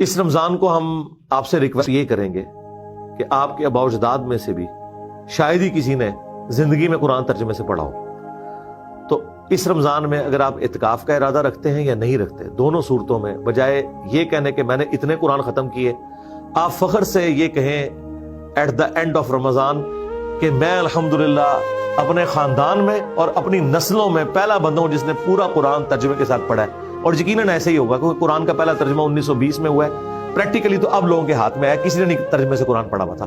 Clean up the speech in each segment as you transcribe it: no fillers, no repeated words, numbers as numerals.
اس رمضان کو ہم آپ سے ریکویسٹ یہ کریں گے کہ آپ کے آباء و اجداد میں سے بھی شاید ہی کسی نے زندگی میں قرآن ترجمے سے پڑھا ہو، تو اس رمضان میں اگر آپ اعتکاف کا ارادہ رکھتے ہیں یا نہیں رکھتے، دونوں صورتوں میں بجائے یہ کہنے کہ میں نے اتنے قرآن ختم کیے، آپ فخر سے یہ کہیں ایٹ دا اینڈ آف رمضان کہ میں الحمدللہ اپنے خاندان میں اور اپنی نسلوں میں پہلا بندہ ہوں جس نے پورا قرآن ترجمے کے ساتھ پڑھا ہے۔ اور یقیناً ایسے ہی ہوگا کیونکہ قرآن کا پہلا ترجمہ 1920 میں ہوا ہے، پریکٹیکلی تو اب لوگوں کے ہاتھ میں ہے، کسی نے نہیں ترجمے سے قرآن پڑھا ہوا تھا۔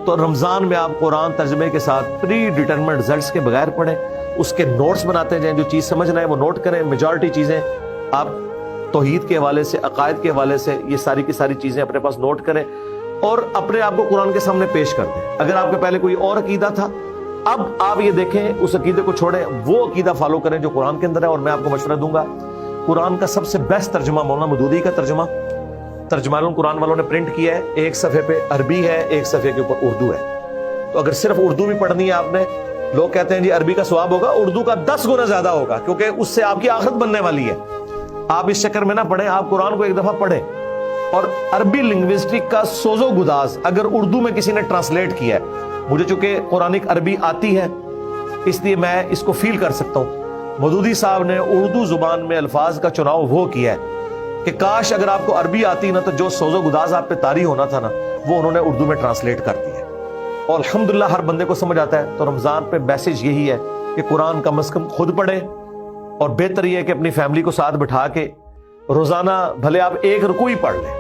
تو رمضان میں آپ قرآن ترجمے کے ساتھ پری ڈیٹرمنڈ ریزلٹس کے بغیر پڑھیں، اس کے نوٹس بناتے جائیں، جو چیز سمجھنا ہے وہ نوٹ کریں۔ میجورٹی چیزیں آپ توحید کے حوالے سے، عقائد کے حوالے سے، یہ ساری کی ساری چیزیں اپنے پاس نوٹ کریں اور اپنے آپ کو قرآن کے سامنے پیش کر دیں۔ اگر آپ کے پہلے کوئی اور عقیدہ تھا، اب آپ یہ دیکھیں اس عقیدے کو چھوڑیں، وہ عقیدہ فالو کریں جو قرآن کے اندر ہے۔ اور میں آپ کو مشورہ دوں گا، قرآن کا سب سے بیسٹ ترجمہ مولانا مودودی کا ترجمان القرآن والوں نے پرنٹ کیا ہے، ایک صفحے پہ عربی ہے، ایک صفحے کے اوپر اردو ہے۔ تو اگر صرف اردو بھی پڑھنی ہے آپ نے، لوگ کہتے ہیں جی عربی کا ثواب ہوگا، اردو کا 10 گنا زیادہ ہوگا، کیونکہ اس سے آپ کی آخرت بننے والی ہے۔ آپ اس چکر میں نہ پڑھیں، آپ قرآن کو ایک دفعہ پڑھیں۔ اور عربی لنگوسٹک کا سوز و گداز اگر اردو میں کسی نے ٹرانسلیٹ کیا ہے، مجھے چونکہ قرآنک عربی آتی ہے اس لیے میں اس کو فیل کر سکتا ہوں، مودودی صاحب نے اردو زبان میں الفاظ کا چناؤ وہ کیا ہے کہ کاش اگر آپ کو عربی آتی نا تو جو سوز و گداز آپ پہ طاری ہونا تھا نا، وہ انہوں نے اردو میں ٹرانسلیٹ کر دیا ہے، اور الحمدللہ ہر بندے کو سمجھ آتا ہے۔ تو رمضان پہ میسج یہی ہے کہ قرآن کم از کم خود پڑھیں، اور بہتر یہ ہے کہ اپنی فیملی کو ساتھ بٹھا کے روزانہ بھلے آپ ایک رکوع ہی پڑھ لیں،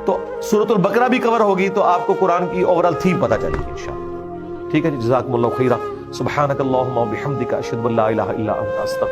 تو سورۃ البقرہ بھی کور ہوگی تو آپ کو قرآن کی اوورال تھیم پتہ چلے گی انشاءاللہ۔ ٹھیک ہے جی، جزاکم اللہ خیرا، سبحانک اللہم و بحمدک، اشہد ان لا الہ الا انت، استغفرک۔